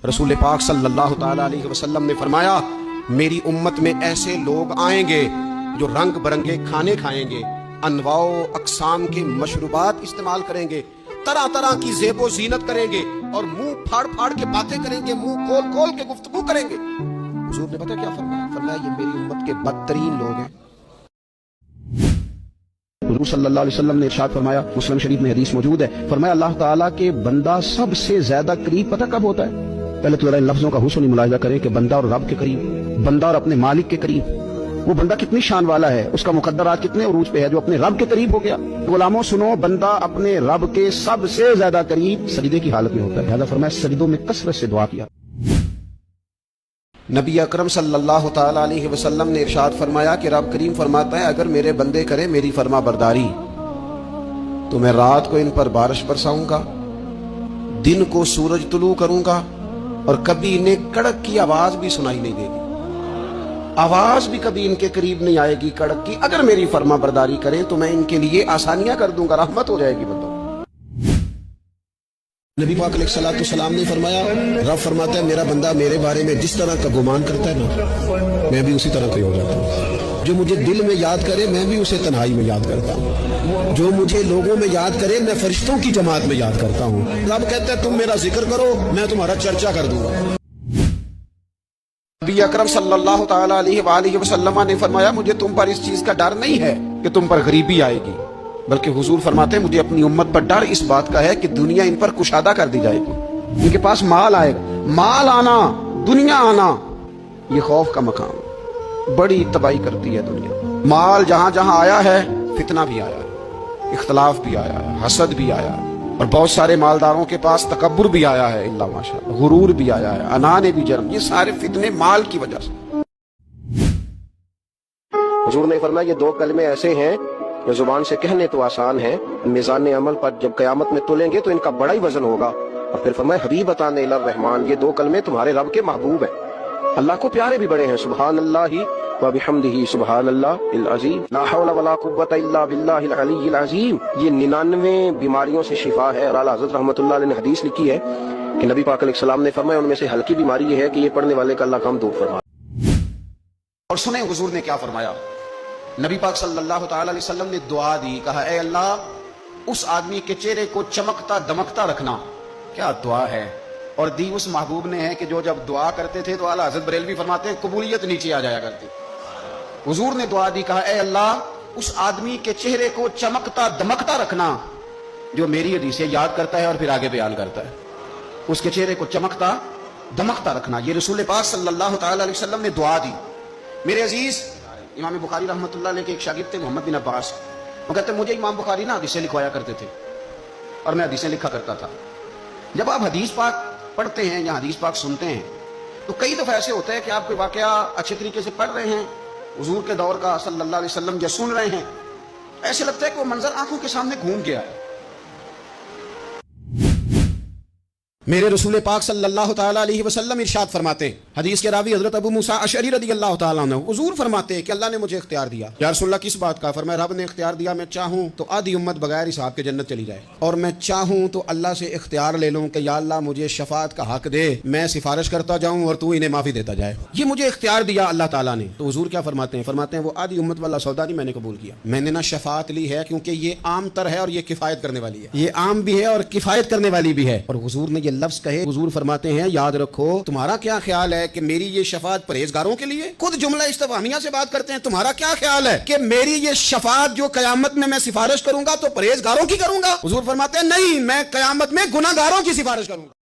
रसूल पाक सल्लल्लाहु ताला अलैहि वसल्लम ने फरमाया, मेरी उम्मत में ऐसे लोग आएंगे जो रंग बरंगे खाने खाएंगे, अनवाओ अकसाम के मशरूबात इस्तेमाल करेंगे, तरह तरह की ज़ेबो ज़ीनत करेंगे और मुंह फाड़ फाड़ के बातें करेंगे, मुंह खोल खोल के गुफ्तगू करेंगे। हुजूर ने पता क्या फरमाया? फरमाया ये मेरी उम्मत के बदतरीन लोग हैं। हुजूर सल्लल्लाहु अलैहि वसल्लम ने इरशाद फरमाया, मुस्लिम शरीफ में हदीस मौजूद है, फरमाया अल्लाह ताला के बंदा सबसे ज्यादा करीब पता कब होता है? पहले तो इन लफ्जों का हुस्न मुलाहिजा करें कि बंदा और रब के करीब, बंदा और अपने मालिक के करीब। वो बंदा कितनी शान वाला है, उसका मुकद्दरात कितने उरूज पे है जो अपने रब के करीब हो गया। गुलामों सुनो, बंदा अपने रब के सबसे ज्यादा करीब सजदे की हालत में होता है। लिहाजा फरमाया सजदों में कसरत से दुआ किया। नबी अकरम सल्लल्लाहु ताला अलैहि वसल्लम ने इरशाद फरमाया कि रब करीम फरमाता है, अगर मेरे बंदे करें मेरी फरमा बरदारी तो मैं रात को इन पर बारिश बरसाऊंगा, दिन को सूरज तुलू करूंगा और कभी इन्हें कड़क की आवाज भी सुनाई नहीं देगी, आवाज भी कभी इनके करीब नहीं आएगी कड़क की। अगर मेरी फरमा बरदारी करें तो मैं इनके लिए आसानियां कर दूंगा, रहमत हो जाएगी। बताओ, नबी पाक अलैहिस्सलाम ने फरमाया, रब फरमाता है मेरा बंदा मेरे बारे में जिस तरह का गुमान करता है ना, मैं भी उसी तरह का हो जाता हूँ। जो मुझे दिल में याद करे मैं भी उसे तन्हाई में याद करता हूँ, जो मुझे लोगों में याद करे मैं फरिश्तों की जमात में याद करता हूँ। रब कहता है तुम मेरा जिक्र करो मैं तुम्हारा चर्चा कर दूंगा। नबी अकरम सल्लल्लाहु ताला अलैहि वसल्लम ने फरमाया, मुझे तुम पर इस चीज का डर नहीं है कि तुम पर गरीबी आएगी, बल्कि हुजूर फरमाते हैं मुझे अपनी उम्मत पर डर इस बात का है कि दुनिया इन पर कुशादा कर दी जाएगी, इनके पास माल आएगा। माल आना, दुनिया आना, ये खौफ का मकाम, बड़ी तबाही करती है दुनिया। माल जहां जहां आया है फितना भी आया है, इख्तलाफ भी आया है, हसद भी आया है, और बहुत सारे मालदारों के पास तकब्बुर भी आया है, इल्ला माशाअल्लाह, गुरूर भी आया है, अना ने भी जन्म। ये सारे फितने माल की वजह से। हुजूर ने फरमाया ये दो कलमे ऐसे हैं जो जुबान से कहने तो आसान है, मिजान अमल पर जब कयामत में तुलेंगे तो इनका बड़ा ही वजन होगा। और फिर फरमाया हबीबतान इला रहमान, ये दो कलमे तुम्हारे रब के महबूब हैं, अल्लाह को प्यारे भी बड़े हैं। सुभान अल्लाह व बिहम्दिही सुभान अल्लाहिल अज़ीम, ला हौला वला कुव्वता इल्ला बिल्लाहिल अलिय्यिल अज़ीम। ये 99 बीमारियों से शिफा है। और आला हज़रत रहमतुल्लाह अलैहि ने हदीस लिखी है कि नबी पाक अलैहिस्सलाम ने फरमाया उनमें से हल्की बीमारी ये है कि ये पढ़ने वाले का अल्लाह काम दूर फरमा। और सुने हुजूर ने क्या फरमाया, नबी पाक सल्लल्लाहु ताला अलैहि वसल्लम ने दुआ दी, कहा ए अल्लाह उस आदमी के चेहरे को चमकता दमकता रखना। क्या दुआ है, और दी उस महबूब ने है कि जो जब दुआ करते थे तो आला हज़रत बरेलवी फरमाते हैं कबूलियत नीचे आ जाया करती। हुजूर ने दुआ दी, कहा ए अल्लाह उस आदमी के चेहरे को चमकता दमकता रखना जो मेरी हदीसें याद करता है और फिर आगे बयान करता है, उसके चेहरे को चमकता दमकता रखना। ये रसूल पाक सल्लल्लाहु ताला अलैहि वसल्लम ने दुआ दी। मेरे अजीज, इमाम बुखारी रहमतुल्लाह अलैह के एक शागिर्द थे मोहम्मद बिन अब्बास, वो कहते मुझे इमाम बुखारी ना हदीसें लिखवाया करते थे और मैं हदीसें लिखा करता था। जब आप हदीस पाक पढ़ते हैं या हदीस पाक सुनते हैं तो कई दफा ऐसे होता है कि आप कोई वाकया अच्छे तरीके से पढ़ रहे हैं, हुजूर के दौर का सल्लल्लाहु अलैहि वसल्लम या सुन रहे हैं, ऐसे लगता है कि वो मंजर आंखों के सामने घूम गया है। मेरे रसूल पाक सल्लल्लाहु ताला अलैहि वसल्लम इरशाद फरमाते, हदीस के रावी हजरत अबू मूसा अशअरी रदियल्लाहु ताला अन्हु, हुजूर फरमाते कि अल्लाह ने मुझे इख्तियार दिया। या रसूलल्लाह किस बात का? फरमाया रब ने इख्तियार दिया, मैं चाहूं तो आधी उम्मत बगैर हिसाब के जन्नत चली जाए, और मैं चाहूं तो अल्लाह से इख्तियार ले लूं कि या अल्लाह मुझे शफाअत का हक दे, मैं सिफारिश करता जाऊं और तू इन्हें माफी देता जाए। ये मुझे इख्तियार दिया अल्लाह ताला ने। तो हुजूर क्या फरमाते हैं? फरमाते हैं वो आधी उम्मत वाला सौदा नहीं मैंने कबूल किया, मैंने ना शफाअत ली है क्योंकि ये आम तर है और ये किफायत करने वाली है, ये आम भी है और किफायत करने वाली भी है। और हुजूर ने ये लफ्ज कहे, हुजूर फरमाते हैं याद रखो तुम्हारा क्या ख्याल है कि मेरी ये शफाअत परहेजगारों के लिए? खुद जुमला इस्तिफहामिया से बात करते हैं, तुम्हारा क्या ख्याल है कि मेरी ये शफाअत जो कयामत में मैं सिफारिश करूंगा तो परहेजगारों की करूंगा? हुजूर फरमाते हैं नहीं, मैं कयामत में गुनाहगारों की सिफारिश करूंगा।